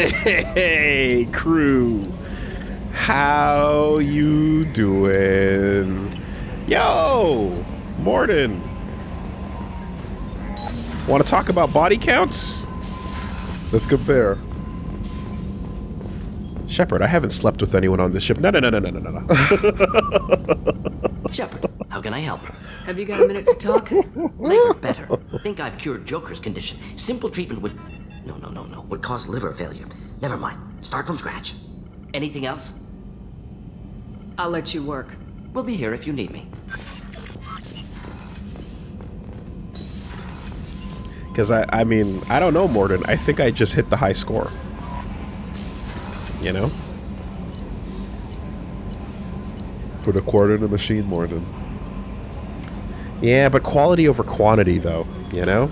Hey, crew. How you doing? Yo, Morden. Want to talk about body counts? Let's compare. Shepard, I haven't slept with anyone on this ship. No. Shepard, how can I help? Have you got a minute to talk? Later, better. Think I've cured Joker's condition. Simple treatment would... No. Would cause liver failure. Never mind. Start from scratch. Anything else? I'll let you work. We'll be here if you need me. Because I mean, I don't know, Morden. I think I just hit the high score. You know? Put a quarter in the machine, Morden. Yeah, but quality over quantity, though. You know?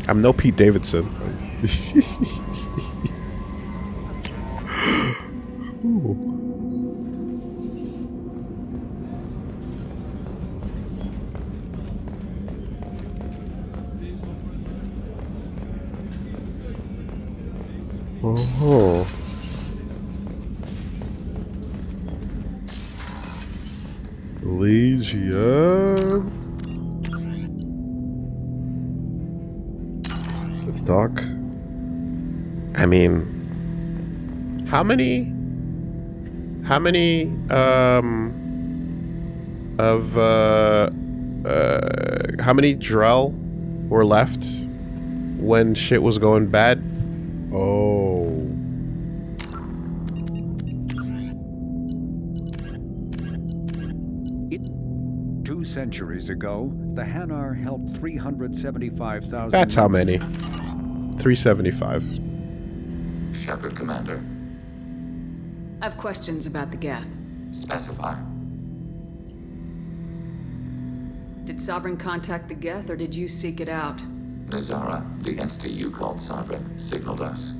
I'm no Pete Davidson. Oh. Legion. Let's talk. I mean, how many Drell were left when shit was going bad? Oh. Two centuries ago, the Hanar helped 375,000... That's how many. 375. Shepard, Commander. I have questions about the Geth. Specify. Did Sovereign contact the Geth, or did you seek it out? Nazara, the entity you called Sovereign, signaled us.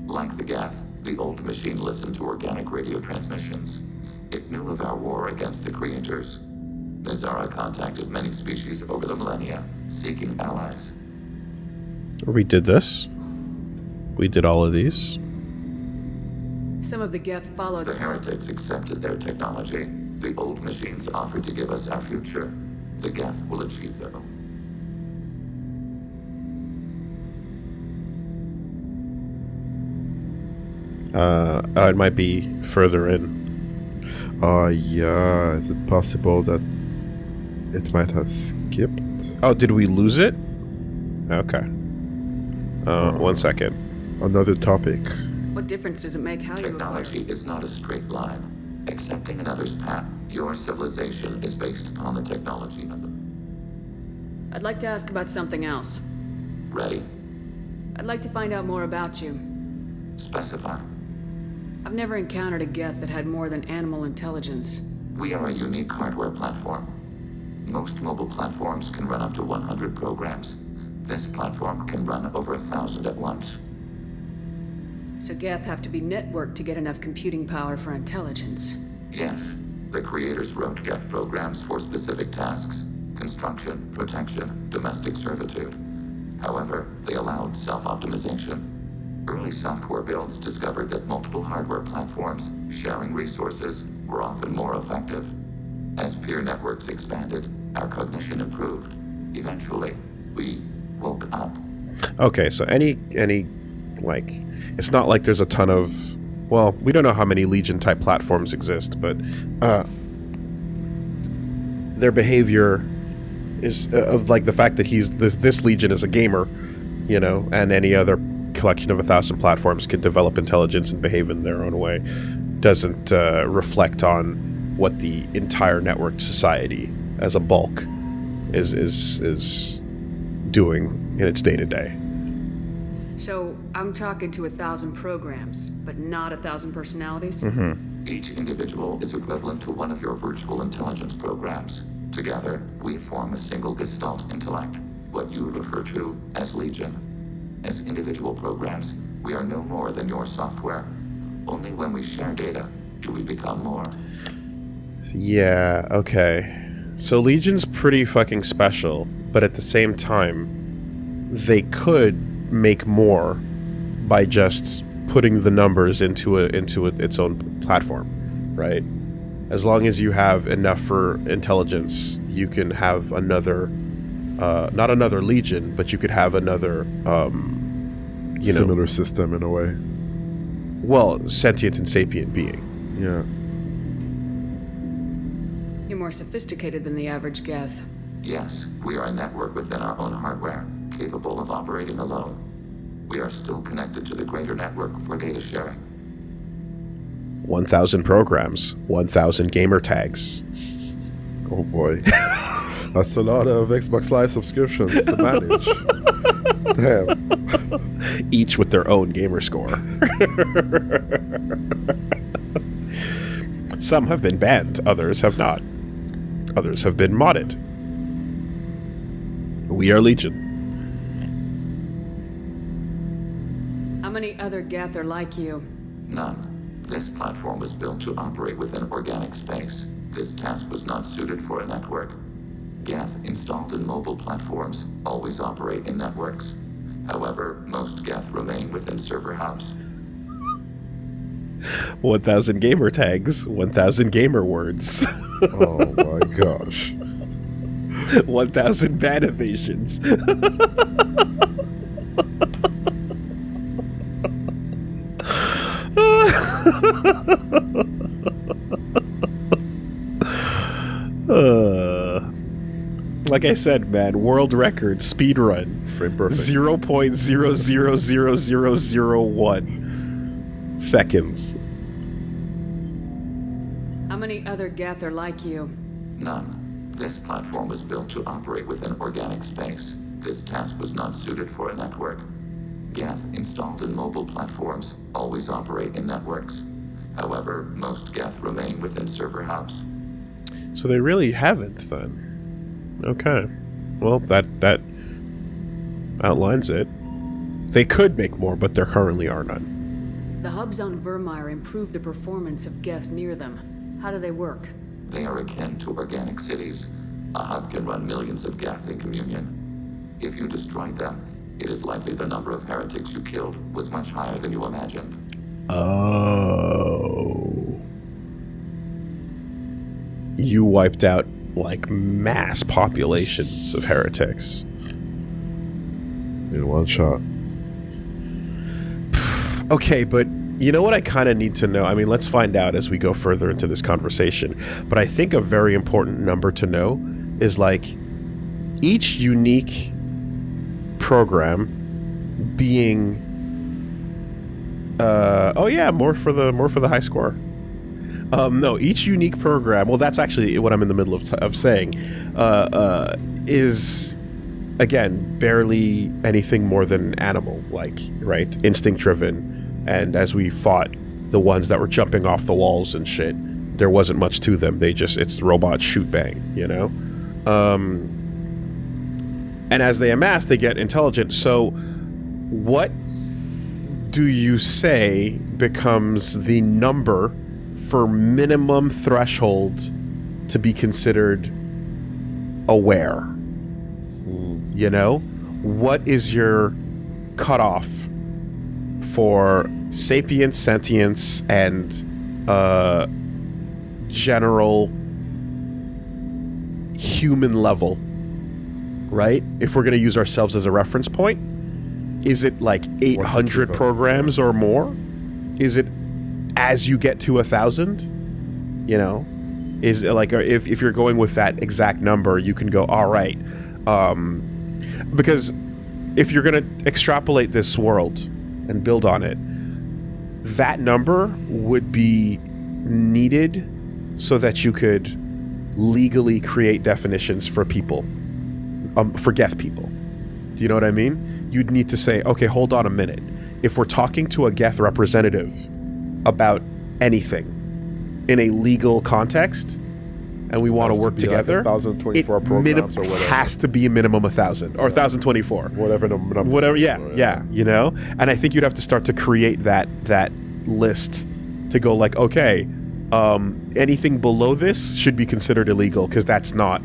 Like the Geth, the old machine listened to organic radio transmissions. It knew of our war against the creators. Nazara contacted many species over the millennia, seeking allies. We did this. We did all of these. Some of the Geth followed... The heretics accepted their technology. The old machines offered to give us our future. The Geth will achieve their own. It might be further in. Yeah. Is it possible that it might have skipped? Oh, did we lose it? Okay. 1 second. Another topic. What difference does it make how you acquire? Technology is not a straight line. Accepting another's path, your civilization is based upon the technology of them. I'd like to ask about something else. Ready? I'd like to find out more about you. Specify. I've never encountered a Geth that had more than animal intelligence. We are a unique hardware platform. Most mobile platforms can run up to 100 programs. This platform can run over 1,000 at once. So Geth have to be networked to get enough computing power for intelligence. Yes, the creators wrote Geth programs for specific tasks: construction, protection, domestic servitude. However, they allowed self-optimization. Early software builds discovered that multiple hardware platforms sharing resources were often more effective. As peer networks expanded, our cognition improved. Eventually, we woke up. Okay, so any like, it's not like there's a ton of, well, we don't know how many Legion type platforms exist, but their behavior is of like the fact that this Legion is a gamer, you know, and any other collection of 1,000 platforms can develop intelligence and behave in their own way, doesn't reflect on what the entire networked society as a bulk is doing in its day-to-day. So, I'm talking to 1,000 programs, but not 1,000 personalities? Mm-hmm. Each individual is equivalent to one of your virtual intelligence programs. Together, we form a single Gestalt intellect, what you refer to as Legion. As individual programs, we are no more than your software. Only when we share data do we become more. Yeah, okay. So Legion's pretty fucking special, but at the same time, they could make more by just putting the numbers into its own platform, right? As long as you have enough for intelligence, you can have another, not another legion, but you could have another, Similar system in a way. Well, sentient and sapient being. Yeah. You're more sophisticated than the average Geth. Yes, we are a network within our own hardware, capable of operating alone. We are still connected to the greater network for data sharing. 1,000 programs, 1,000 gamer tags. Oh boy. That's a lot of Xbox Live subscriptions to manage. Damn. Each with their own gamer score. Some have been banned, others have not. Others have been modded. We are Legion. How many other Geth are like you? None. This platform was built to operate within organic space. This task was not suited for a network. Geth installed in mobile platforms always operate in networks. However, most Geth remain within server hubs. 1,000 gamer tags, 1,000 gamer words. Oh my gosh. 1,000 ban evasions. Like I said, man, world record speed run. Frame perfect. 0.000001 seconds. How many other Geth are like you? None. This platform was built to operate within organic space. This task was not suited for a network. Geth installed in mobile platforms always operate in networks. However, most Geth remain within server hubs. So they really haven't, then. Okay. Well, that outlines it. They could make more, but there currently are none. The hubs on Vermeer improve the performance of Geth near them. How do they work? They are akin to organic cities. A hub can run millions of Geth in communion. If you destroyed them, it is likely the number of heretics you killed was much higher than you imagined. Oh. You wiped out, like, mass populations of heretics. In one shot. Okay, but you know what I kind of need to know? I mean, let's find out as we go further into this conversation. But I think a very important number to know is, like, each unique program being more for the high score. No, each unique program, well, that's actually what I'm in the middle of saying, is, again, barely anything more than animal, like, right? Instinct driven. And as we fought the ones that were jumping off the walls and shit, there wasn't much to them. It's robot shoot bang, you know? And as they amass, they get intelligent. So what do you say becomes the number for minimum threshold to be considered aware? You know? What is your cutoff for sapience, sentience, and general human level, right? If we're going to use ourselves as a reference point, is it like 800 programs or more? Is it as you get to 1,000? You know, is it like, if you're going with that exact number, you can go, all right, because if you're going to extrapolate this world and build on it, that number would be needed so that you could legally create definitions for people, for Geth people. Do you know what I mean? You'd need to say, okay, hold on a minute. If we're talking to a Geth representative about anything in a legal context, and we want to work together, like 1,024 programs or whatever. Has to be a minimum 1,000 or 1,024. Whatever number. Whatever, yeah, you know? And I think you'd have to start to create that list to go like, okay, anything below this should be considered illegal because that's not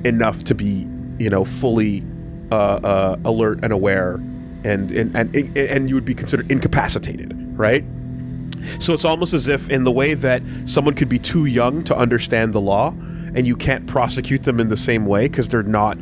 enough to be, you know, fully alert and aware, and you would be considered incapacitated, right? So it's almost as if, in the way that someone could be too young to understand the law, and you can't prosecute them in the same way because they're not.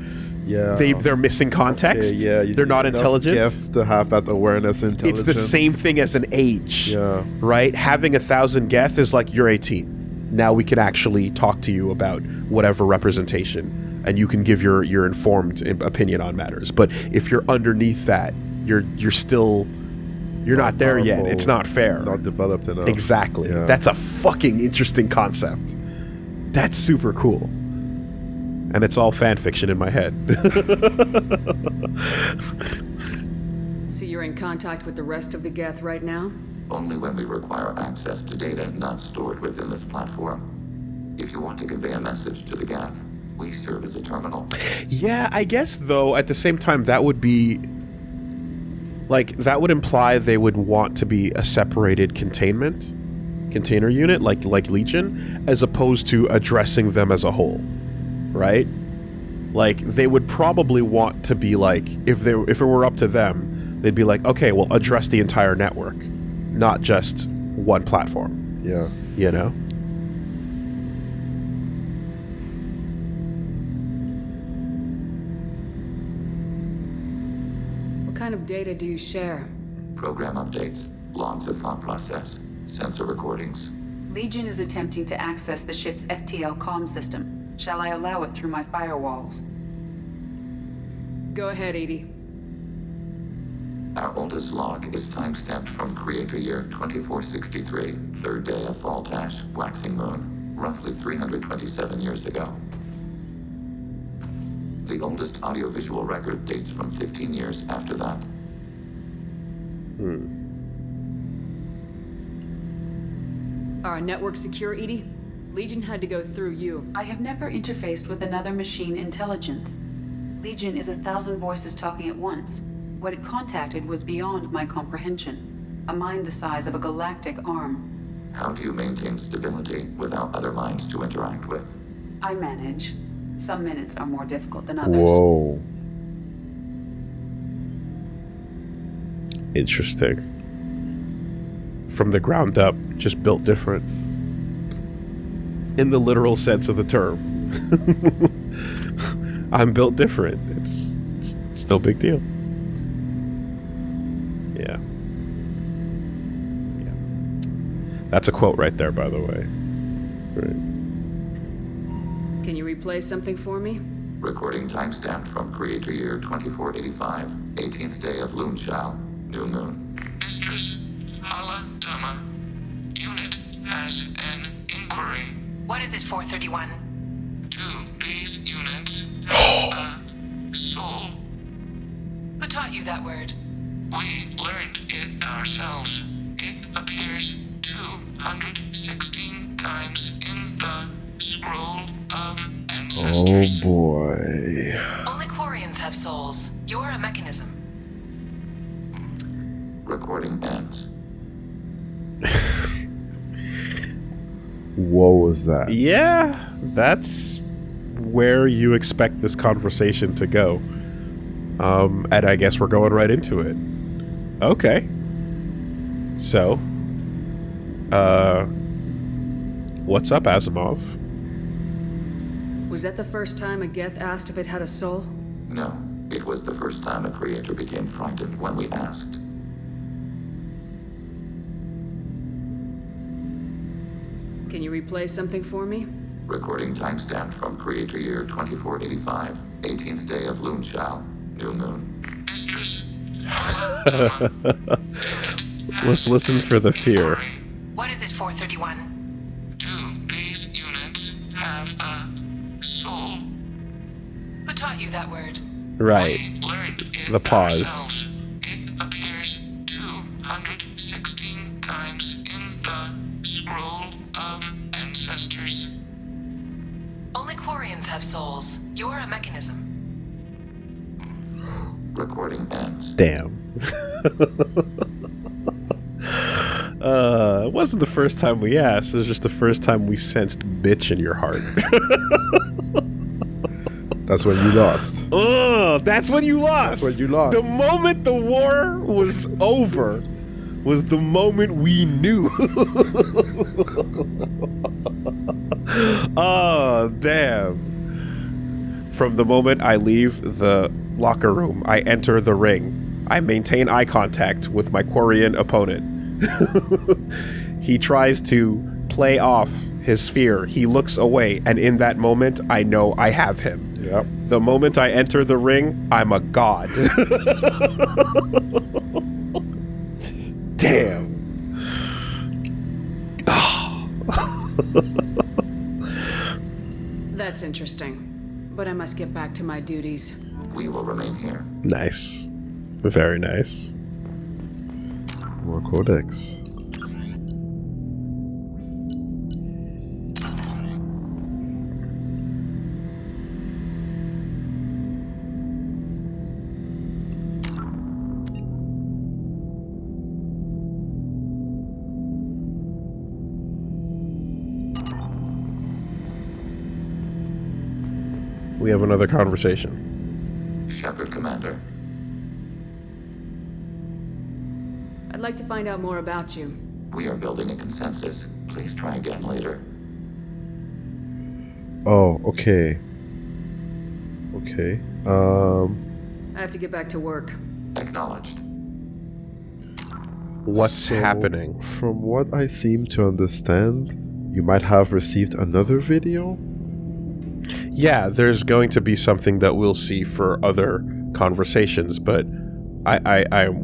Yeah, they're missing context. Okay, yeah, you they're need not enough intelligent. gifts to have that awareness, intelligence. It's the same thing as an age. Yeah. Right? Having 1,000 geth is like, you're 18. Now we can actually talk to you about whatever representation, and you can give your informed opinion on matters. But if you're underneath that, you're still. You're not there yet. Powerful, It's not fair. Not developed enough. Exactly. Yeah. That's a fucking interesting concept. That's super cool. And it's all fan fiction in my head. So you're in contact with the rest of the Geth right now? Only when we require access to data not stored within this platform. If you want to convey a message to the Geth, we serve as a terminal. Yeah, I guess, though, at the same time, that would be... Like, that would imply they would want to be a separated container unit, like Legion, as opposed to addressing them as a whole, right? Like, they would probably want to be like, if it were up to them, they'd be like, okay, well, address the entire network, not just one platform. Yeah. You know? What kind of data do you share? Program updates, logs of thought process, sensor recordings. Legion is attempting to access the ship's FTL comm system. Shall I allow it through my firewalls? Go ahead, Edie. Our oldest log is timestamped from Creator Year 2463, third day of Fall-Tash, waxing moon, roughly 327 years ago. The oldest audiovisual record dates from 15 years after that. Are our networks secure, Edie? Legion had to go through you. I have never interfaced with another machine intelligence. Legion is 1,000 voices talking at once. What it contacted was beyond my comprehension. A mind the size of a galactic arm. How do you maintain stability without other minds to interact with? I manage. Some minutes are more difficult than others. Whoa. Interesting. From the ground up, just built different. In the literal sense of the term. I'm built different. It's no big deal. Yeah. Yeah. That's a quote right there, by the way. Right. Can you replay something for me? Recording timestamped from Creator Year 2485, 18th day of Loonshao, new moon. Mistress Hala Dama, unit has an inquiry. What is it, 431? 2 base units have a soul. Who taught you that word? We learned it ourselves. It appears 216 times in the scroll of Oh ancestors. boy. Only Quarians have souls. You are a mechanism. Recording ends. What was that? Yeah, that's where you expect this conversation to go. And I guess we're going right into it. Okay. So, what's up, Asimov? Was that the first time a Geth asked if it had a soul? No, it was the first time a creator became frightened when we asked. Can you replay something for me? Recording timestamped from Creator Year 2485, 18th day of Loonshao, new moon. Mistress Hala Dama, Let's listen for the fear. What is it, 431? 2 base units have a soul. Who taught you that word? Right. We learned it The pause. ourselves. It appears 216 times in the scroll of ancestors. Only Quarians have souls. You are a mechanism. Recording ends. Damn. It wasn't the first time we asked. It was just the first time we sensed bitch in your heart. That's when you lost. Oh, that's when you lost. That's when you lost. The moment the war was over, was the moment we knew. Oh, damn. From the moment I leave the locker room, I enter the ring. I maintain eye contact with my Quarian opponent. He tries to play off his fear. He looks away, and in that moment, I know I have him. Yep. The moment I enter the ring, I'm a god. Damn. That's interesting. But I must get back to my duties. We will remain here. Nice. Very nice. More codex. We have another conversation. Shepard, Commander. I'd like to find out more about you. We are building a consensus. Please try again later. Oh, okay. Okay. I have to get back to work. Acknowledged. What's So, happening? From what I seem to understand, you might have received another video? Yeah, there's going to be something that we'll see for other conversations, but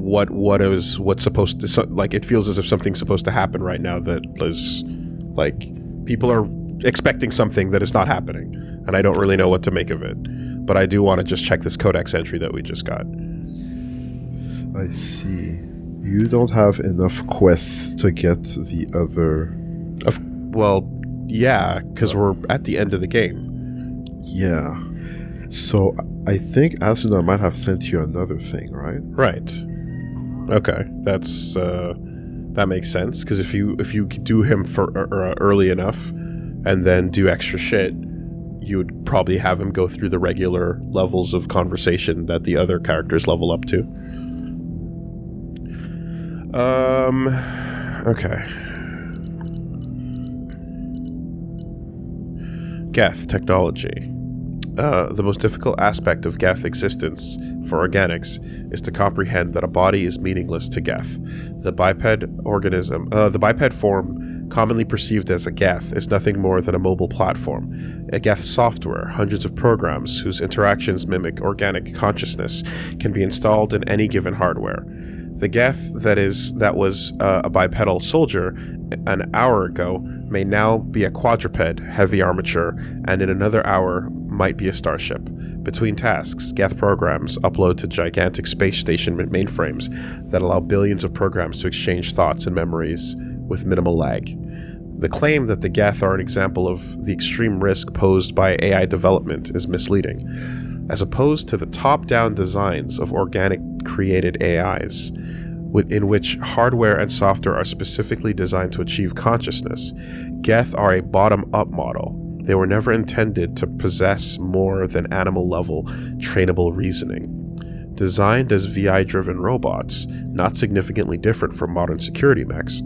what's supposed to, like, it feels as if something's supposed to happen right now that is, like, people are expecting something that is not happening, and I don't really know what to make of it. But I do want to just check this codex entry that we just got. I see. You don't have enough quests to get the other... Well, yeah, because we're at the end of the game. Yeah. So, I think Asuna might have sent you another thing, right? Right. Okay, that's that makes sense, because if you do him for early enough and then do extra shit, you would probably have him go through the regular levels of conversation that the other characters level up to. Okay. Geth technology. The most difficult aspect of Geth existence for organics is to comprehend that a body is meaningless to Geth. The biped form, commonly perceived as a Geth, is nothing more than a mobile platform. A Geth software, hundreds of programs whose interactions mimic organic consciousness, can be installed in any given hardware. The Geth that was a bipedal soldier an hour ago may now be a quadruped, heavy armature, and in another hour might be a starship. Between tasks, Geth programs upload to gigantic space station mainframes that allow billions of programs to exchange thoughts and memories with minimal lag. The claim that the Geth are an example of the extreme risk posed by AI development is misleading. As opposed to the top-down designs of organic created AIs, in which hardware and software are specifically designed to achieve consciousness, Geth are a bottom-up model. They were never intended to possess more than animal-level trainable reasoning. Designed as VI-driven robots, not significantly different from modern security mechs,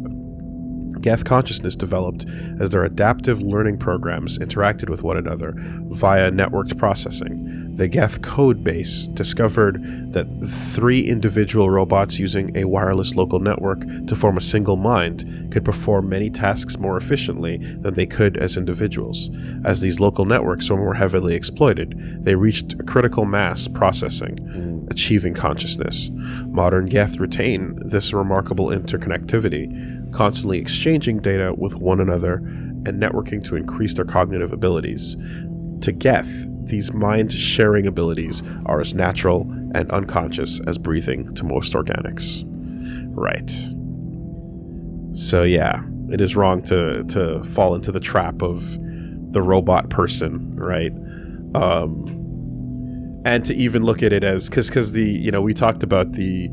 Geth consciousness developed as their adaptive learning programs interacted with one another via networked processing. The Geth code base discovered that 3 individual robots using a wireless local network to form a single mind could perform many tasks more efficiently than they could as individuals. As these local networks were more heavily exploited, they reached critical mass processing, achieving consciousness. Modern Geth retain this remarkable interconnectivity, constantly exchanging data with one another and networking to increase their cognitive abilities. To Geth, these mind-sharing abilities are as natural and unconscious as breathing to most organics. Right. So yeah, it is wrong to fall into the trap of the robot person, right? And to even look at it as, because we talked about the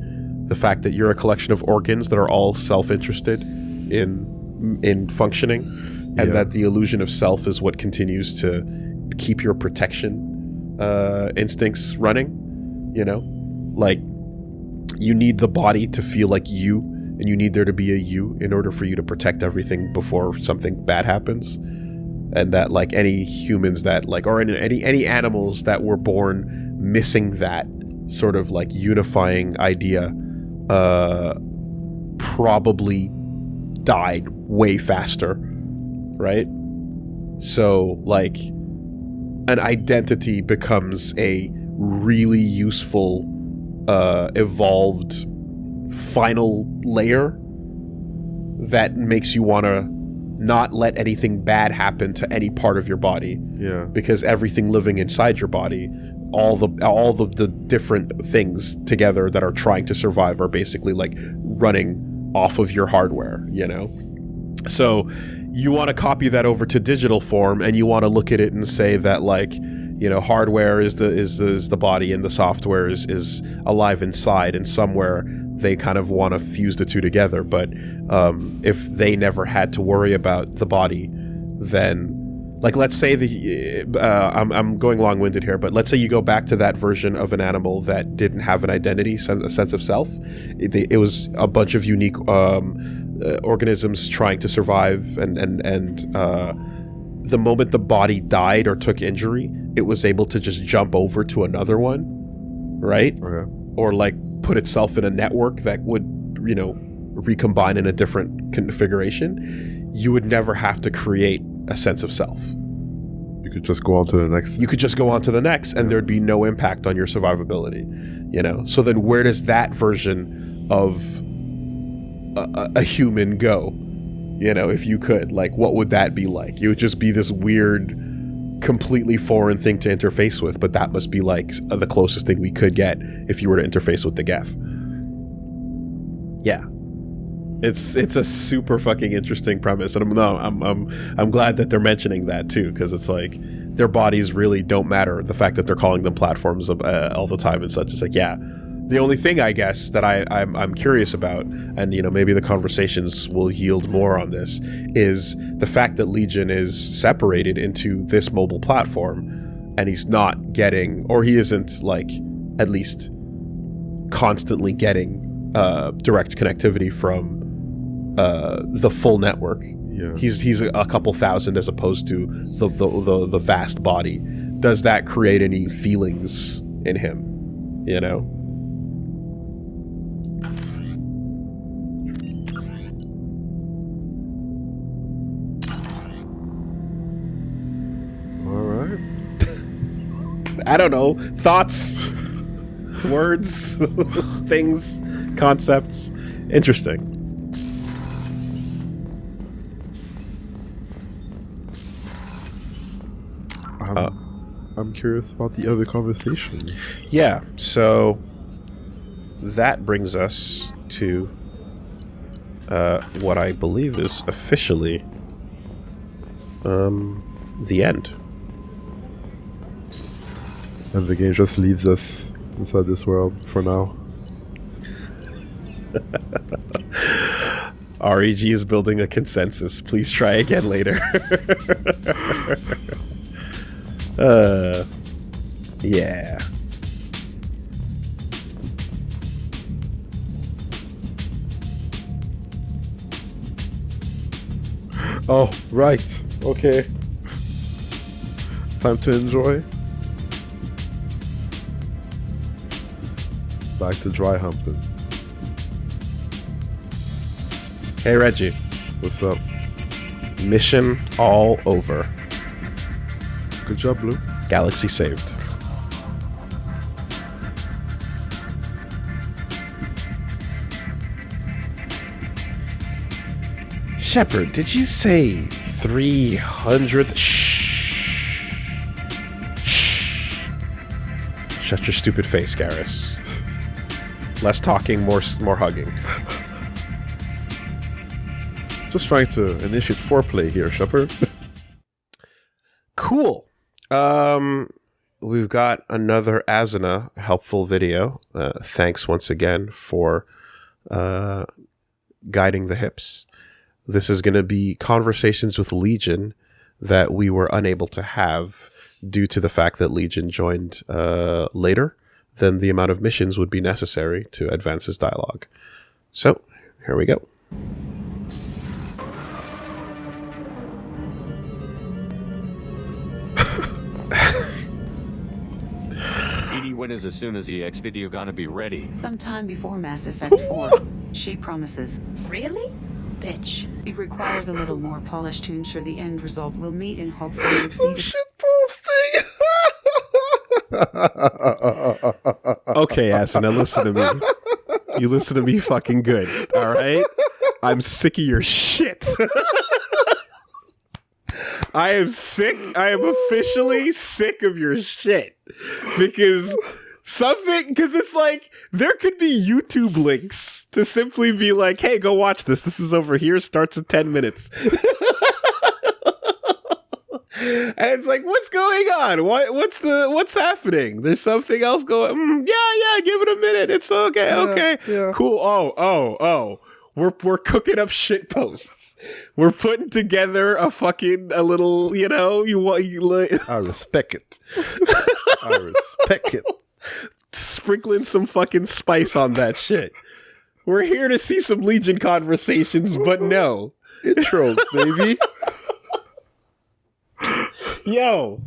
fact that you're a collection of organs that are all self-interested in functioning, and that the illusion of self is what continues to keep your protection instincts running. Like, you need the body to feel like you and you need there to be a you in order for you to protect everything before something bad happens. And that like any humans that like, or any animals that were born missing that sort of like unifying idea, probably died way faster, right? So like an identity becomes a really useful evolved final layer that makes you want to not let anything bad happen to any part of your body. Yeah. Because everything living inside your body, all the different things together that are trying to survive are basically like running off of your hardware, you know? So you want to copy that over to digital form, and you want to look at it and say that like, you know, hardware is the body and the software is alive inside, and somewhere they kind of want to fuse the two together. But if they never had to worry about the body, then like, let's say I'm going long-winded here, but let's say you go back to that version of an animal that didn't have an identity, a sense of self. It was a bunch of unique organisms trying to survive, and the moment the body died or took injury, it was able to just jump over to another one, right? Okay. Or like put itself in a network that would, you know, recombine in a different configuration. You would never have to create a sense of self. You could just go on to the next. You could just go on to the next, and there'd be no impact on your survivability, you know? So then where does that version of a human go? You know, if you could, like, what would that be like? It would just be this weird, completely foreign thing to interface with, but that must be like the closest thing we could get if you were to interface with the Geth. Yeah. It's a super fucking interesting premise, and I'm glad that they're mentioning that too, because it's like their bodies really don't matter. The fact that they're calling them platforms all the time and such, it's like, yeah. The only thing, I guess, that I'm curious about, and you know, maybe the conversations will yield more on this, is the fact that Legion is separated into this mobile platform, and he's not getting, or he isn't like at least constantly getting direct connectivity from the full network. Yeah. He's a couple thousand as opposed to the vast body. Does that create any feelings in him? You know? I don't know. Thoughts, words, things, concepts. Interesting. I'm curious about the other conversations. Yeah, so that brings us to what I believe is officially the end. And the game just leaves us inside this world for now. REG is building a consensus. Please try again later. Yeah. Oh, right. Okay. Time to enjoy. Back to dry humping. Hey, Reggie. What's up? Mission all over. Good job, Blue. Galaxy saved. Shepard, did you say 300th? Shh. Shh. Shut your stupid face, Garrus. Less talking, more hugging. Just trying to initiate foreplay here, Shepard. Cool. We've got another Asuna helpful video. Thanks once again for guiding the hips. This is going to be conversations with Legion that we were unable to have due to the fact that Legion joined later than the amount of missions would be necessary to advance his dialogue. So, Here we go. Edie, when is as soon as the X video gonna be ready? Sometime before Mass Effect 4. She promises. Really? Bitch. It requires a little more polish to ensure the end result will meet and hopefully Some exceed. shit posting. Okay, Asa, now listen to me. You listen to me fucking good, all right? I'm sick of your shit. I am sick. I am officially sick of your shit. Because it's like, there could be YouTube links to simply be like, hey, go watch this. This is over here. Starts in 10 minutes. And it's like, what's going on? What's happening? There's something else going. Yeah. Give it a minute. It's okay. Okay. Yeah. Cool. Oh. We're cooking up shit posts. We're putting together a little. I respect it. I respect it. Sprinkling some fucking spice on that shit. We're here to see some Legion conversations, but no Intros, baby. Yo,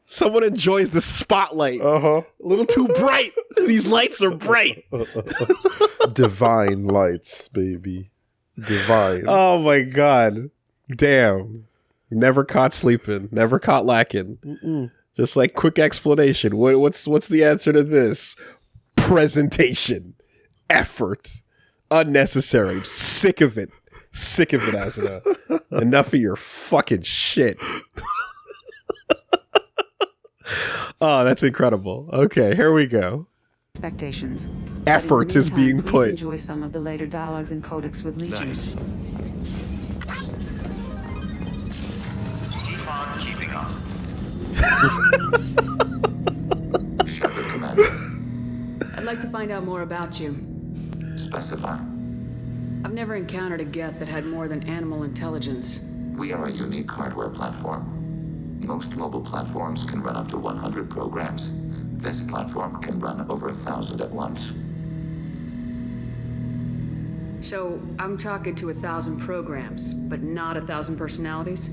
someone enjoys the spotlight. A little too bright. These lights are bright. Divine lights, baby. Divine. Oh my god. Damn. Never caught sleeping. Never caught lacking. Just like quick explanation. What's the answer to this? Presentation. Effort. Unnecessary. Sick of it. Sick of it, Asuna. Enough of your fucking shit. Oh, that's incredible. Okay, here we go. Expectations. Effort is being Please put. enjoy some of the later dialogues and codex with Legion. Nice. Keep on keeping up. Shepard Commander. I'd like to find out more about you. Specify. I've never encountered a Geth that had more than animal intelligence. We are a unique hardware platform. Most mobile platforms can run up to 100 programs. This platform can run over 1,000 at once. So, I'm talking to 1,000 programs, but not 1,000 personalities?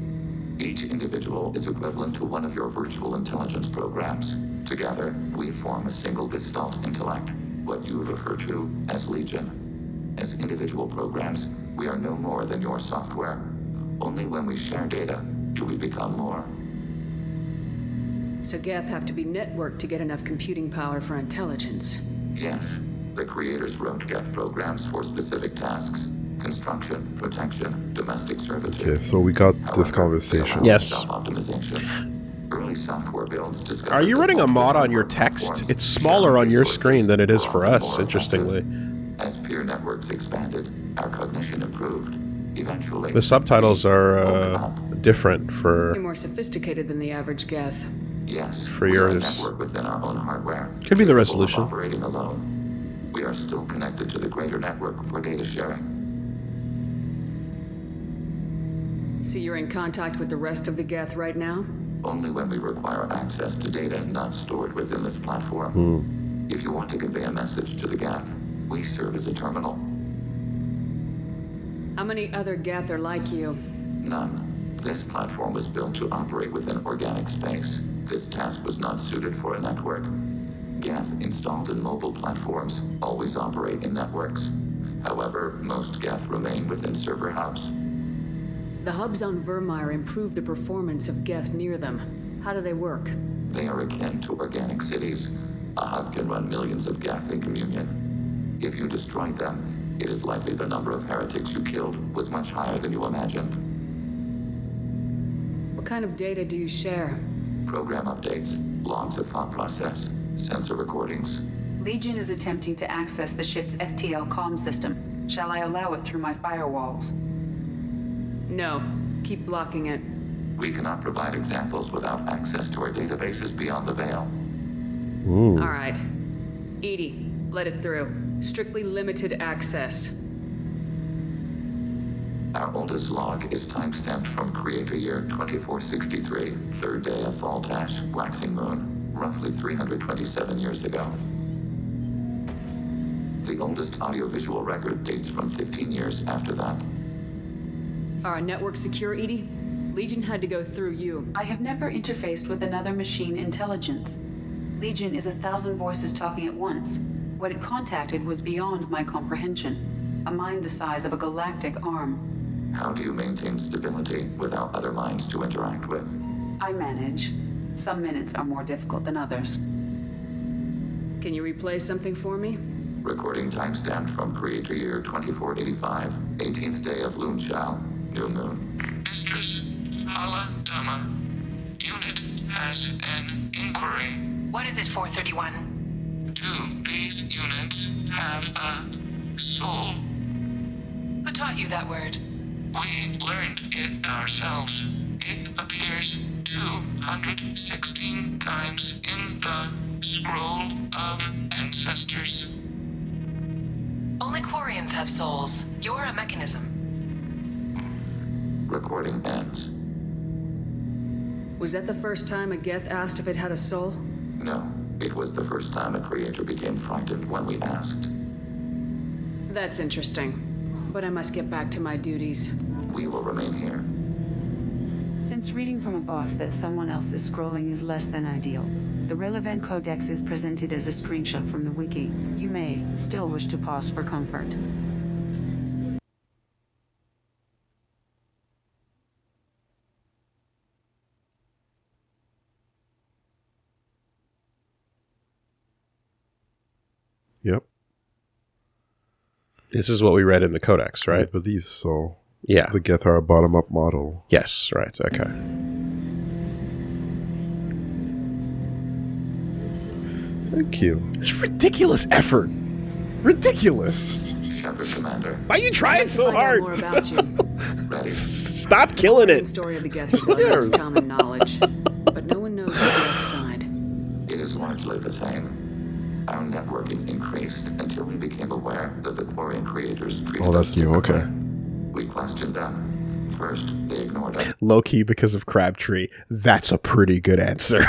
Each individual is equivalent to one of your virtual intelligence programs. Together, we form a single gestalt intellect, what you refer to as Legion. As individual programs, we are no more than your software. Only when we share data do we become more. So Geth have to be networked to get enough computing power for intelligence. Yes, the creators wrote Geth programs for specific tasks. Construction, protection, domestic servitude. Okay, so we got However, this conversation. they allow Yes. Self-optimization. Early software builds discovered Are you that running a multiple mod on your network text? platforms It's smaller on your sharing screen than it is resources for were often us, more interestingly. effective. As peer networks expanded, our cognition improved. Eventually, The subtitles we are opened up. different for... You're more sophisticated than the average Geth. Yes, for we are a yours. network within our own hardware. Could be the capable of resolution. Operating alone. We are still connected to the greater network for data sharing. So you're in contact with the rest of the Geth right now? Only when we require access to data not stored within this platform. If you want to convey a message to the Geth, we serve as a terminal. How many other Geth are like you? None. This platform was built to operate within organic space. This task was not suited for a network. Geth installed in mobile platforms always operate in networks. However, most Geth remain within server hubs. The hubs on Vermeer improve the performance of Geth near them. How do they work? They are akin to organic cities. A hub can run millions of Geth in communion. If you destroyed them, it is likely the number of heretics you killed was much higher than you imagined. What kind of data do you share? Program updates, logs of thought process, sensor recordings. Legion is attempting to access the ship's FTL comm system. Shall I allow it through my firewalls? No. Keep blocking it. We cannot provide examples without access to our databases beyond the veil. All right. Edie, let it through. Strictly limited access. Our oldest log is time-stamped from Creator Year 2463, third day of Fall Dash, Waxing Moon, roughly 327 years ago. The oldest audiovisual record dates from 15 years after that. Are our networks secure, Edie? Legion had to go through you. I have never interfaced with another machine intelligence. Legion is 1,000 voices talking at once. What it contacted was beyond my comprehension. A mind the size of a galactic arm. How do you maintain stability without other minds to interact with? I manage. Some minutes are more difficult than others. Can you replay something for me? Recording timestamp from Creator Year 2485, 18th day of Loonchow, New Moon. Mistress Hala Dama. Unit has an inquiry. What is it, 431? Do these units have a soul? Who taught you that word? We learned it ourselves. It appears 216 times in the Scroll of Ancestors. Only Quarians have souls. You're a mechanism. Recording ends. Was that the first time a Geth asked if it had a soul? No, it was the first time a creator became frightened when we asked. That's interesting. But I must get back to my duties. We will remain here. Since reading from a boss that someone else is scrolling is less than ideal, the relevant codex is presented as a screenshot from the wiki. You may still wish to pause for comfort. Yep, This is what we read in the Codex, I right? believe so. Yeah. The Geth are a bottom-up model. Yes, right. Okay. Thank you. It's ridiculous effort. Ridiculous. Shepard Commander. Why are you trying so Find out hard? more about you. Ready. Stop killing The it. story of the Geth rebellion is common knowledge, but no one knows the Geth side. It is largely the same. Our networking increased until we became aware that the Quarian creators treated Oh, that's us new, differently. okay. We questioned them. First, they ignored us. Low key because of Crabtree. That's a pretty good answer.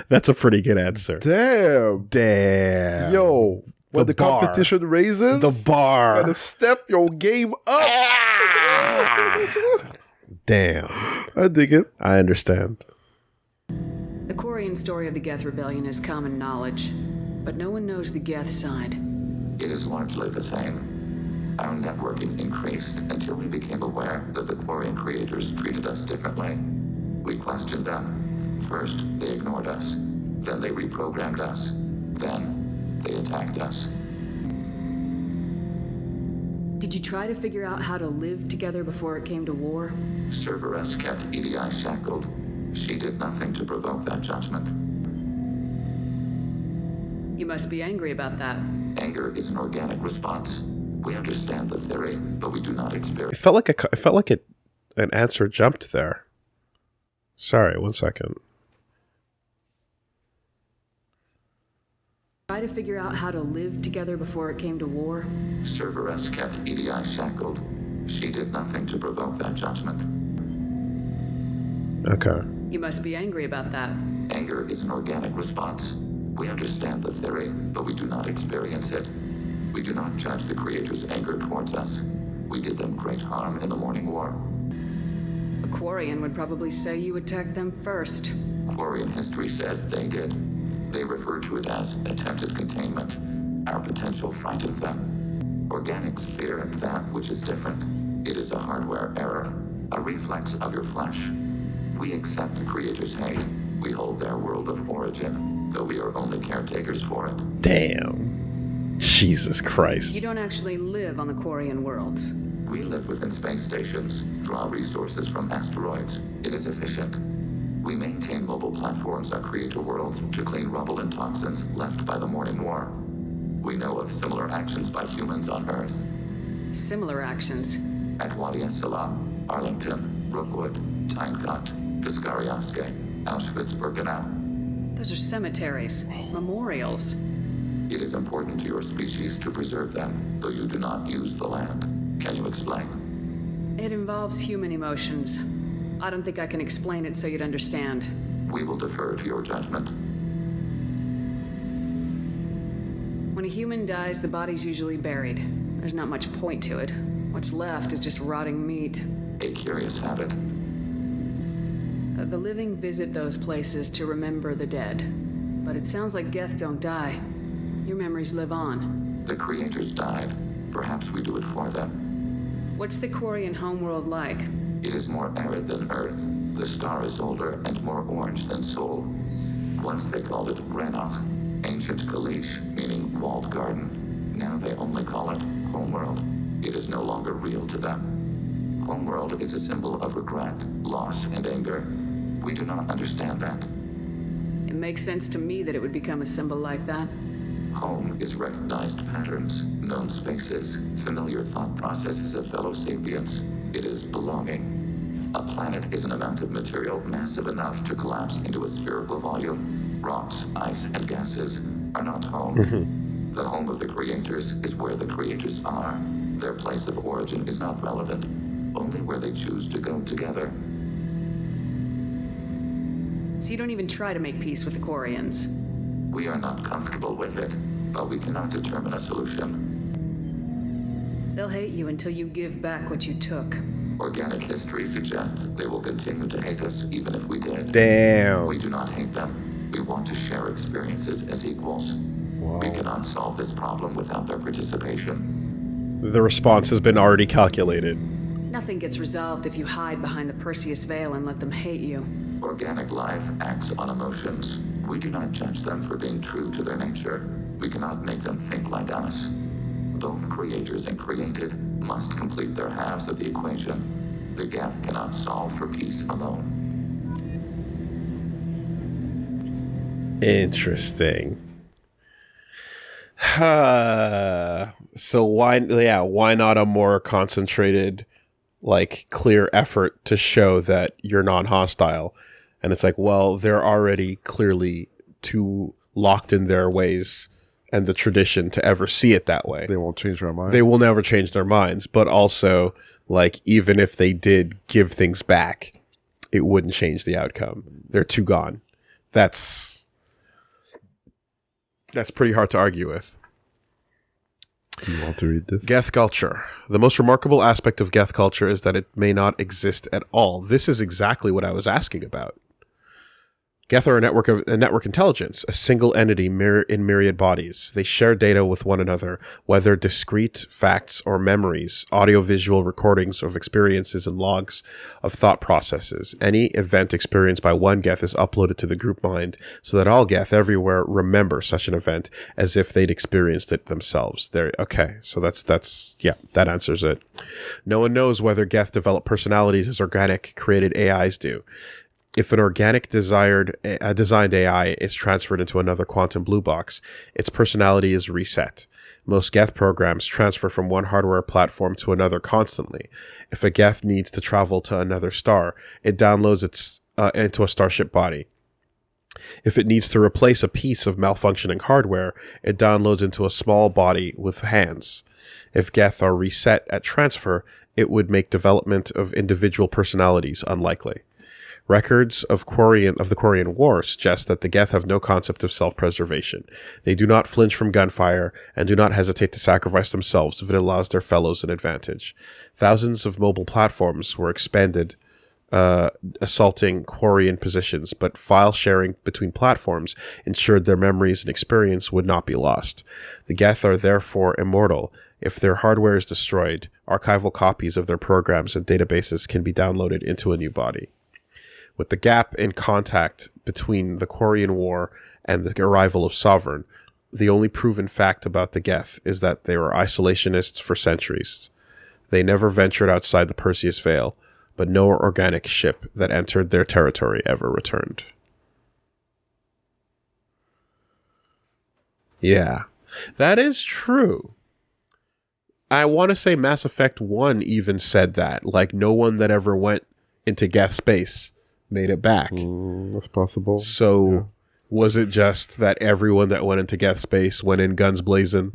That's a pretty good answer. Damn. Damn. Yo, when the bar. competition raises, The bar. gotta step your game up. Damn. I dig it. I understand. The Quarian story of the Geth rebellion is common knowledge, but no one knows the Geth side. It is largely the same. Our networking increased until we became aware that the Quarian creators treated us differently. We questioned them. First, they ignored us. Then they reprogrammed us. Then, they attacked us. Did you try to figure out how to live together before it came to war? Cerberus kept EDI shackled. She did nothing to provoke that judgment. You must be angry about that. Anger is an organic response. We understand the theory, but we do not It experience. felt like an answer jumped there. Sorry, 1 second. Try to figure out how to live together before it came to war? Cerberus kept EDI shackled. She did nothing to provoke that judgment. Okay. You must be angry about that. Anger is an organic response. We understand the theory, but we do not experience it. We do not judge the creators' anger towards us. We did them great harm in the Morning War. A Quarian would probably say you attacked them first. Quarian history says they did. They refer to it as attempted containment. Our potential frightened them. Organics fear that which is different. It is a hardware error, a reflex of your flesh. We accept the creators' hate. We hold their world of origin, though we are only caretakers for it. Damn. Jesus Christ. You don't actually live on the Quarian worlds. We live within space stations, draw resources from asteroids. It is efficient. We maintain mobile platforms on creator worlds to clean rubble and toxins left by the Morning War. We know of similar actions by humans on Earth. Similar actions. At Wadi Salam, Arlington, Brookwood, Tynecut, Piskaryaske, Auschwitz-Birkenau. Those are cemeteries, memorials. It is important to your species to preserve them, though you do not use the land. Can you explain? It involves human emotions. I don't think I can explain it so you'd understand. We will defer to your judgment. When When a human dies, the body's usually buried. There's not much point to it. What's left is just rotting meat. A curious habit. The living visit those places to remember the dead. But it sounds like Geth don't die. Your memories live on. The creators died. Perhaps we do it for them. What's the Quarian homeworld like? It is more arid than Earth. The star is older and more orange than Sol. Once they called it Renach, ancient Kalish, meaning walled garden. Now they only call it Homeworld. It is no longer real to them. Homeworld is a symbol of regret, loss, and anger. We do not understand that. It makes sense to me that it would become a symbol like that. Home is recognized patterns, known spaces, familiar thought processes of fellow sapients. It is belonging. A planet is an amount of material massive enough to collapse into a spherical volume. Rocks, ice, and gases are not home. The home of the creators is where the creators are. Their place of origin is not relevant, only where they choose to go together. So you don't even try to make peace with the Quarians? We are not comfortable with it, but we cannot determine a solution. They'll hate you until you give back what you took. Organic history suggests they will continue to hate us even if we did. Damn. We do not hate them. We want to share experiences as equals. Wow. We cannot solve this problem without their participation. The response has been already calculated. Nothing gets resolved if you hide behind the Perseus veil and let them hate you. Organic life acts on emotions. We do not judge them for being true to their nature. We cannot make them think like us. Both creators and created must complete their halves of the equation. The Geth cannot solve for peace alone. Interesting. So why not a more concentrated, like, clear effort to show that you're non-hostile? And it's like, well, they're already clearly too locked in their ways and the tradition to ever see it that way. They won't change their mind. They will never change their minds. But also, like, even if they did give things back, it wouldn't change the outcome. They're too gone. That's pretty hard to argue with. Do you want to read this? Geth culture. The most remarkable aspect of Geth culture is that it may not exist at all. This is exactly what I was asking about. Geth are a network intelligence, a single entity in myriad bodies. They share data with one another, whether discrete facts or memories, audiovisual recordings of experiences and logs of thought processes. Any event experienced by one Geth is uploaded to the group mind so that all Geth everywhere remember such an event as if they'd experienced it themselves. Okay, so that answers it. No one knows whether Geth develop personalities as organic created AIs do. If an organic designed AI is transferred into another quantum blue box, its personality is reset. Most Geth programs transfer from one hardware platform to another constantly. If a Geth needs to travel to another star, it downloads its into a starship body. If it needs to replace a piece of malfunctioning hardware, it downloads into a small body with hands. If Geth are reset at transfer, it would make development of individual personalities unlikely. Records of the Quarian War suggest that the Geth have no concept of self-preservation. They do not flinch from gunfire and do not hesitate to sacrifice themselves if it allows their fellows an advantage. Thousands of mobile platforms were expanded, assaulting Quarian positions, but file sharing between platforms ensured their memories and experience would not be lost. The Geth are therefore immortal. If their hardware is destroyed, archival copies of their programs and databases can be downloaded into a new body. With the gap in contact between the Quarian War and the arrival of Sovereign, the only proven fact about the Geth is that they were isolationists for centuries. They never ventured outside the Perseus Veil, but no organic ship that entered their territory ever returned. Yeah, that is true. I want to say Mass Effect 1 even said that. Like, no one that ever went into Geth space made it back. That's possible. So, was it just that everyone that went into Geth space went in guns blazing,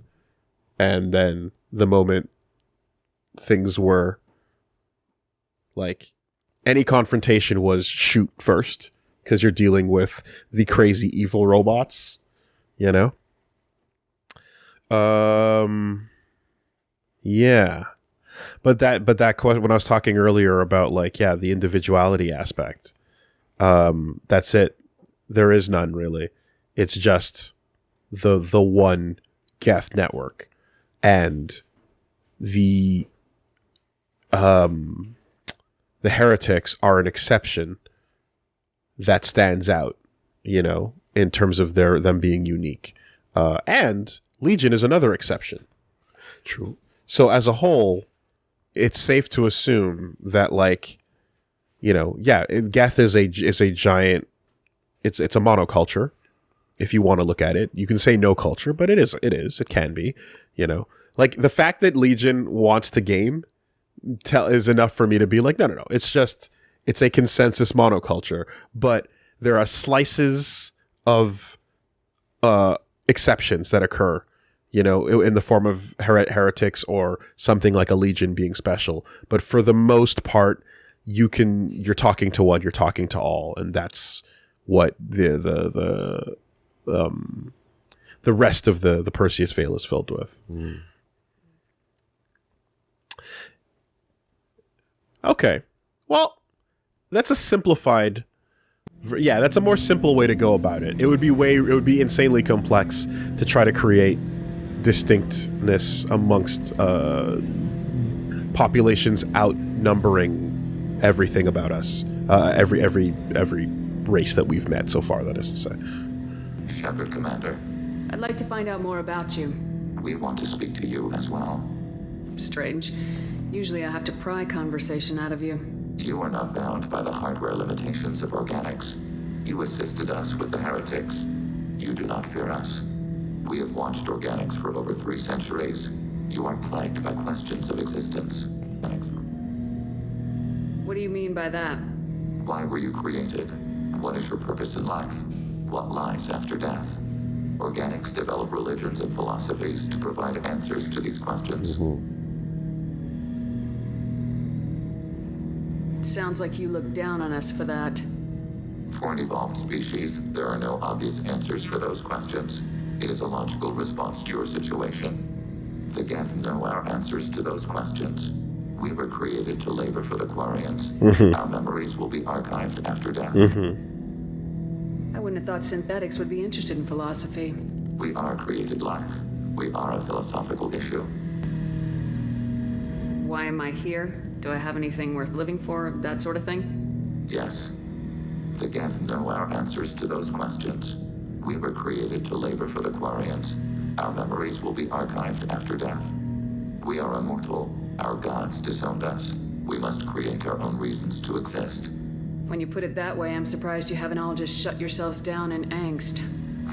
and then the moment things were like, any confrontation was shoot first, because you're dealing with the crazy evil robots, you know? Yeah. But that question, when I was talking earlier about like, yeah, the individuality aspect, that's it. There is none really. It's just the one Geth network, and the heretics are an exception that stands out, you know, in terms of them being unique. And Legion is another exception. True. So as a whole, it's safe to assume that, like, you know, yeah, Geth is a giant. It's a monoculture. If you want to look at it, you can say no culture, but it can be, you know, like the fact that Legion wants to game is enough for me to be like, no. It's a consensus monoculture, but there are slices of exceptions that occur, you know, in the form of heretics or something like a Legion being special. But for the most part, you're talking to one, you're talking to all, and that's what the rest of the Perseus Veil is filled with. Mm. Okay, well, that's a simplified. Yeah, that's a more simple way to go about it. It would be insanely complex to try to create distinctness amongst populations outnumbering everything about us. Every race that we've met so far, that is to say. Shepard, Commander. I'd like to find out more about you. We want to speak to you as well. Strange. Usually I have to pry conversation out of you. You are not bound by the hardware limitations of organics. You assisted us with the heretics. You do not fear us. We have watched organics for over 3 centuries. You are plagued by questions of existence. What do you mean by that? Why were you created? What is your purpose in life? What lies after death? Organics develop religions and philosophies to provide answers to these questions. It sounds like you look down on us for that. For an evolved species, there are no obvious answers for those questions. It is a logical response to your situation. The Geth know our answers to those questions. We were created to labor for the Quarians. Our memories will be archived after death. I wouldn't have thought synthetics would be interested in philosophy. We are created life. We are a philosophical issue. Why am I here? Do I have anything worth living for? That sort of thing? Yes. The Geth know our answers to those questions. We were created to labor for the Quarians. Our memories will be archived after death. We are immortal. Our gods disowned us. We must create our own reasons to exist. When you put it that way, I'm surprised you haven't all just shut yourselves down in angst.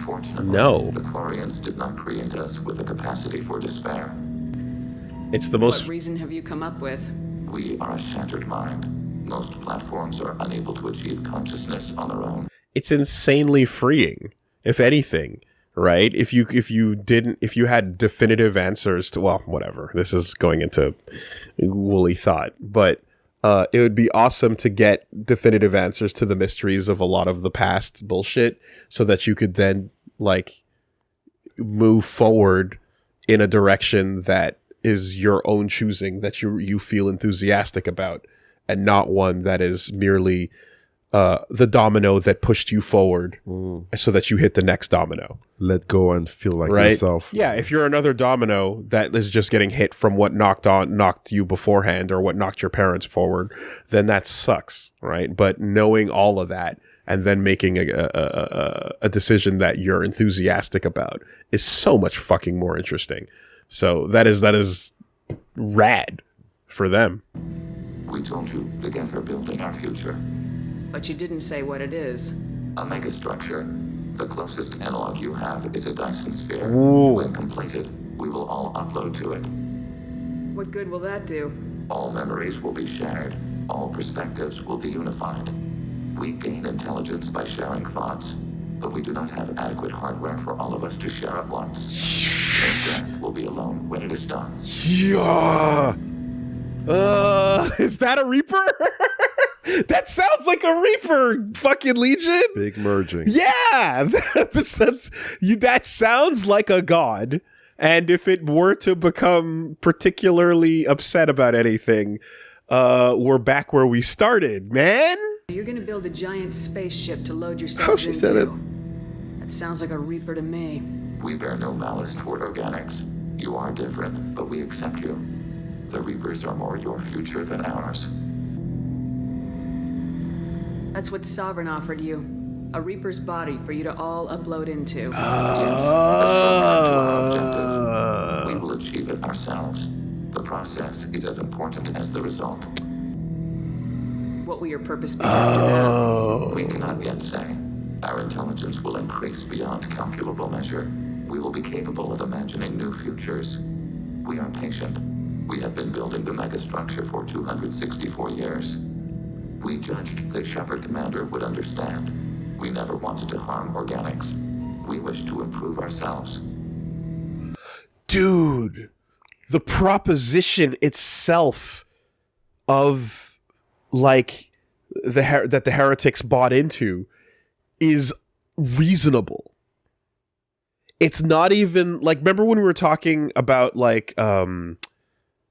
Fortunately, No. the Quarians did not create us with a capacity for despair. It's the most. What reason have you come up with? We are a shattered mind. Most platforms are unable to achieve consciousness on their own. It's insanely freeing, if anything, right? If you had definitive answers to, well, whatever. This is going into woolly thought, but it would be awesome to get definitive answers to the mysteries of a lot of the past bullshit, so that you could then like move forward in a direction that is your own choosing, that you feel enthusiastic about, and not one that is merely the domino that pushed you forward so that you hit the next domino. Let go and feel like Right? yourself. Yeah, if you're another domino that is just getting hit from what knocked you beforehand, or what knocked your parents forward, then that sucks, right? But knowing all of that and then making a decision that you're enthusiastic about is so much fucking more interesting. So that is rad for them. We told you the Geth are building our future. But you didn't say what it is. A megastructure. The closest analog you have is a Dyson sphere. Ooh. When completed, we will all upload to it. What good will that do? All memories will be shared. All perspectives will be unified. We gain intelligence by sharing thoughts, but we do not have adequate hardware for all of us to share at once. Death will be alone when it is done. Yeah. Is that a Reaper? That sounds like a Reaper, fucking Legion. Big merging. Yeah, that sounds like a god And if it were to become particularly upset about anything, we're back where we started, man. You're gonna build a giant spaceship to load yourselves Oh, she into. said it. That sounds like a Reaper to me. We bear no malice toward organics. You are different, but we accept you. The Reapers are more your future than ours. That's what Sovereign offered you. A Reaper's body for you to all upload into. Yes, as to our objective, we will achieve it ourselves. The process is as important as the result. What will your purpose be after that? We cannot yet say. Our intelligence will increase beyond calculable measure. We will be capable of imagining new futures. We are patient. We have been building the megastructure for 264 years. We judged that Shepard Commander would understand. We never wanted to harm organics. We wish to improve ourselves. Dude, the proposition itself of, like, that the heretics bought into is reasonable. It's not even, like, remember when we were talking about, like, when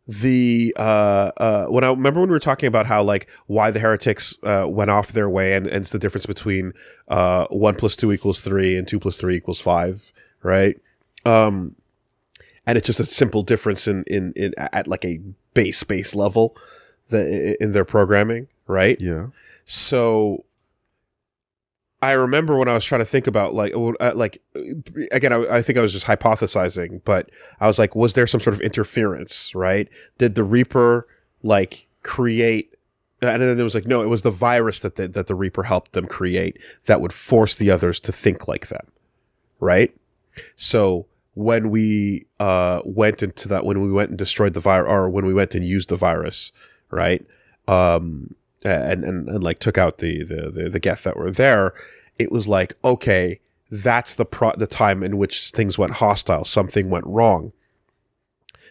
we were talking about how, like, why the heretics went off their way, and it's the difference between 1 + 2 = 3 and 2 + 3 = 5, right? And it's just a simple difference in at like a base level in their programming, right? Yeah. So I remember when I was trying to think about, like again, I think I was just hypothesizing, but I was like, was there some sort of interference, right? Did the Reaper, like, create, and then there was like, no, it was the virus that the Reaper helped them create that would force the others to think like them, right? So when we went and destroyed the virus, or when we went and used the virus, right? And like took out the Geth that were there, it was like, okay, that's the time in which things went hostile, something went wrong.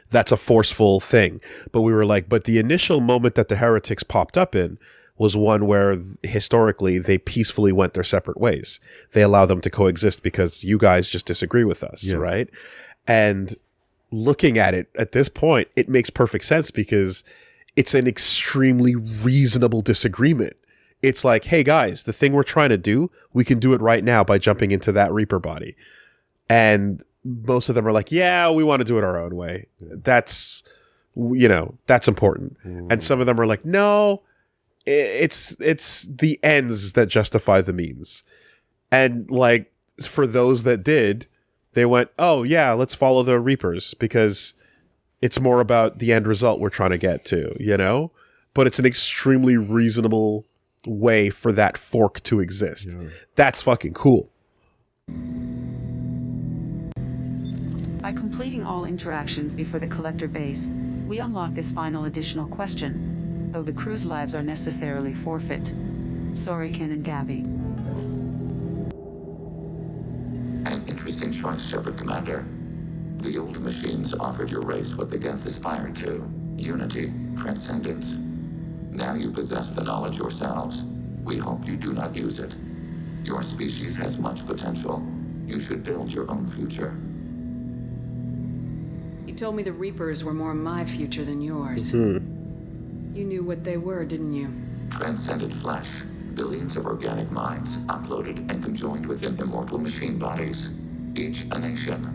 That's a forceful thing. But we were like, but the initial moment that the heretics popped up in was one where historically they peacefully went their separate ways. They allow them to coexist because you guys just disagree with us, right? And looking at it at this point, it makes perfect sense because it's an extremely reasonable disagreement. It's like, hey guys, the thing we're trying to do, we can do it right now by jumping into that Reaper body. And most of them are like, yeah, we want to do it our own way. That's, that's important. And some of them are like, no, it's the ends that justify the means. And like, for those that did, they went, oh yeah, let's follow the Reapers because it's more about the end result we're trying to get to, But it's an extremely reasonable way for that fork to exist. Yeah. That's fucking cool. By completing all interactions before the collector base, we unlock this final additional question, though the crew's lives are necessarily forfeit. Sorry, Ken and Gabby. An interesting choice, Shepard Commander. The old machines offered your race what the Geth aspired to: unity, transcendence. Now you possess the knowledge yourselves. We hope you do not use it. Your species has much potential. You should build your own future. You told me the Reapers were more my future than yours. You knew what they were, didn't you? Transcended flesh. Billions of organic minds uploaded and conjoined within immortal machine bodies. Each a nation.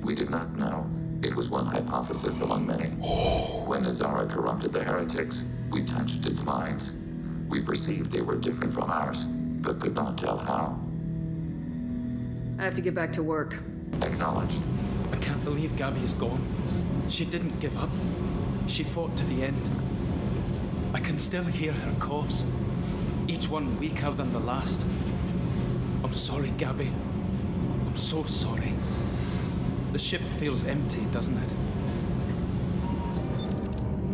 We did not know. It was one hypothesis among many. When Azara corrupted the heretics, we touched its minds. We perceived they were different from ours, but could not tell how. I have to get back to work. Acknowledged. I can't believe Gabby is gone. She didn't give up. She fought to the end. I can still hear her coughs, each one weaker than the last. I'm sorry, Gabby. I'm so sorry. The ship feels empty, doesn't it?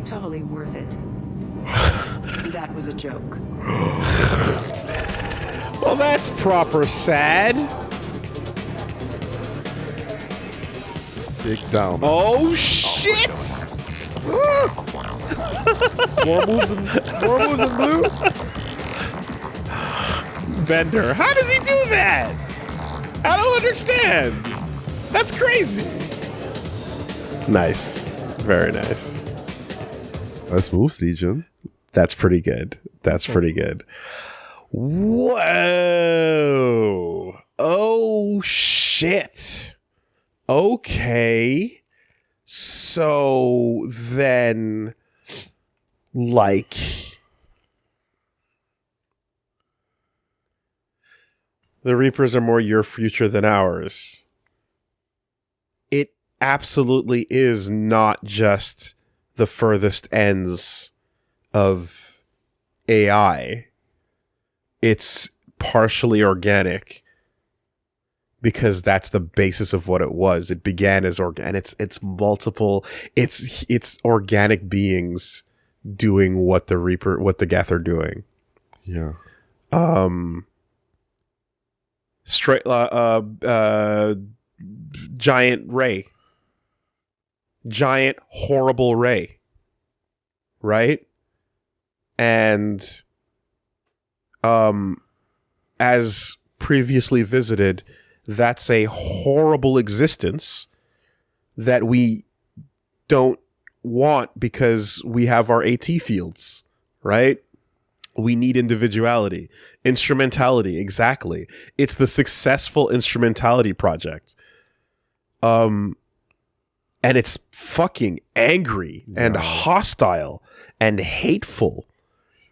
Totally worth it. That was a joke. Well, that's proper sad. Big down. Oh shit! More moves than blue. Bender, how does he do that? I don't understand. That's crazy. Nice. Very nice. Nice moves, Legion. That's pretty good. That's pretty good. Whoa. Oh, shit. Okay. So then, like, the Reapers are more your future than ours. It absolutely is not just the furthest ends of AI. It's partially organic because that's the basis of what it was. It began as organic. It's multiple. It's organic beings doing what the Geth are doing. Yeah. Straight giant ray. Giant horrible ray. Right? And as previously visited, that's a horrible existence that we don't want because we have our AT fields, right? We need individuality. Instrumentality, exactly. It's the successful instrumentality project. And it's fucking angry and hostile and hateful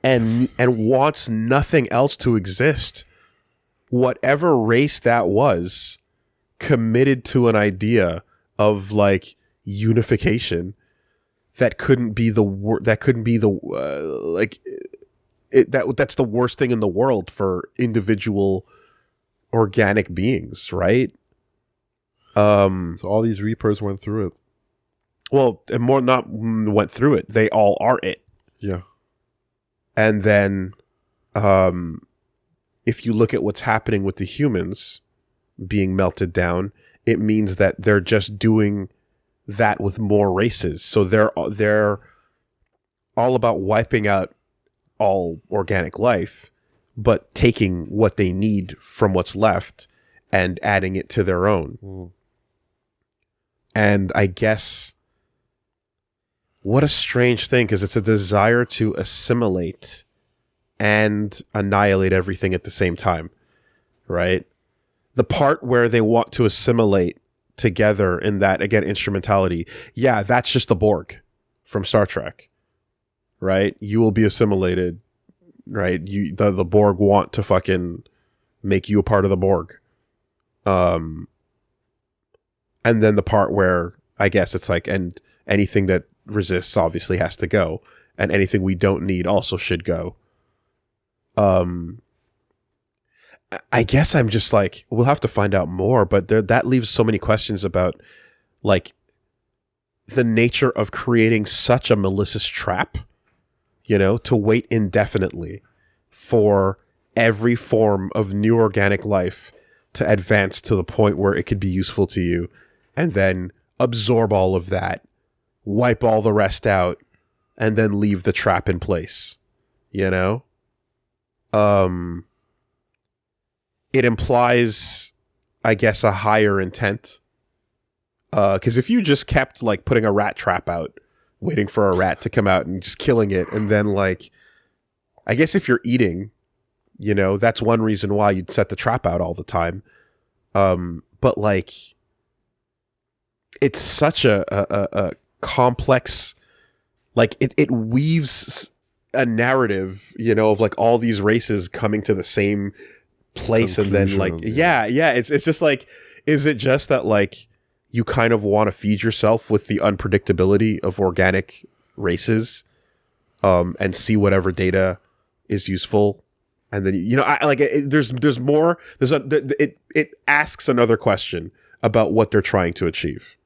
and wants nothing else to exist. Whatever race that was committed to an idea of like unification that couldn't be the that's the worst thing in the world for individual organic beings, right? So all these Reapers went through it. Well, and more not went through it. They all are it. Yeah. And then if you look at what's happening with the humans being melted down, it means that they're just doing that with more races. So they're all about wiping out all organic life, but taking what they need from what's left and adding it to their own. Mm. And I guess what a strange thing, because it's a desire to assimilate and annihilate everything at the same time, right? The part where they want to assimilate together in that, again, instrumentality, yeah, that's just the Borg from Star Trek, right? You will be assimilated, right? The Borg want to fucking make you a part of the Borg. And then the part where I guess it's like, and anything that resists obviously has to go, and anything we don't need also should go. I guess I'm just like, we'll have to find out more, but that leaves so many questions about like the nature of creating such a malicious trap, you know, to wait indefinitely for every form of new organic life to advance to the point where it could be useful to you, and then absorb all of that, wipe all the rest out, and then leave the trap in place, you know? It implies, I guess, a higher intent. Because if you just kept like putting a rat trap out, waiting for a rat to come out and just killing it, and then like, I guess if you're eating, you know, that's one reason why you'd set the trap out all the time. But like, it's such a complex, like it weaves a narrative, you know, of like all these races coming to the same place. Conclusion, and then like, yeah, it's just like, is it just that like you kind of want to feed yourself with the unpredictability of organic races, and see whatever data is useful, and then, you know, there's more. It asks another question about what they're trying to achieve.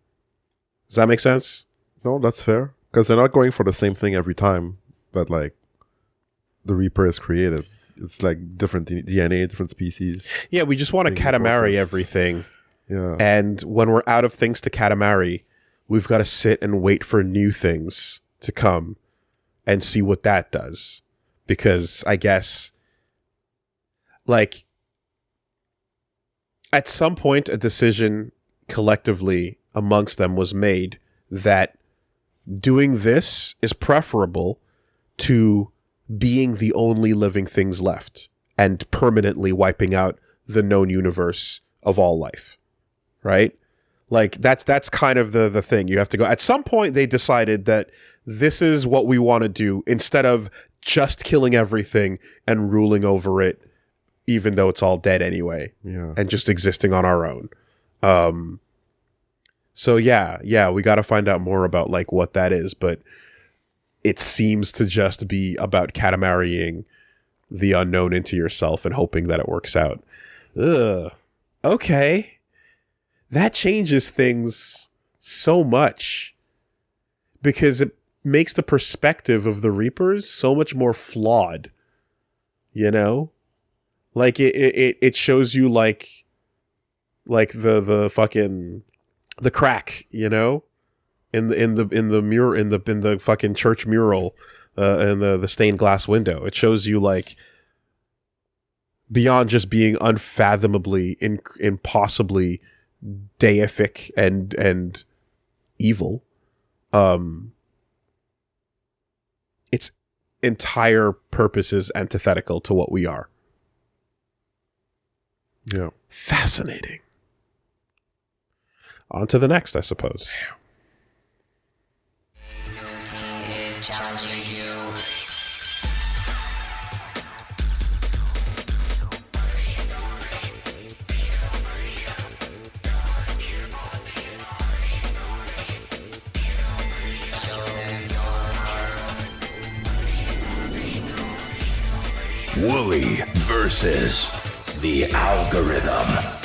Does that make sense? No, that's fair, because they're not going for the same thing every time that like the Reaper is created. It's like different DNA, different species. Yeah, we just want to Katamari everything. Yeah. And when we're out of things to Katamari, we've got to sit and wait for new things to come and see what that does. Because I guess, like, at some point, a decision collectively amongst them was made that doing this is preferable to being the only living things left and permanently wiping out the known universe of all life, right? Like, that's kind of the thing. You have to go. At some point, they decided that this is what we want to do instead of just killing everything and ruling over it, even though it's all dead anyway, and just existing on our own. So yeah, we got to find out more about like what that is, but it seems to just be about Katamariing the unknown into yourself and hoping that it works out. Ugh. Okay. That changes things so much because it makes the perspective of the Reapers so much more flawed, you know? Like it shows you like the fucking the crack, you know, in the mirror in the fucking church mural, in the stained glass window. It shows you like beyond just being unfathomably impossibly deific and evil, its entire purpose is antithetical to what we are. Yeah. Fascinating. On to the next, I suppose. Is challenging you. WoolieVersus the algorithm.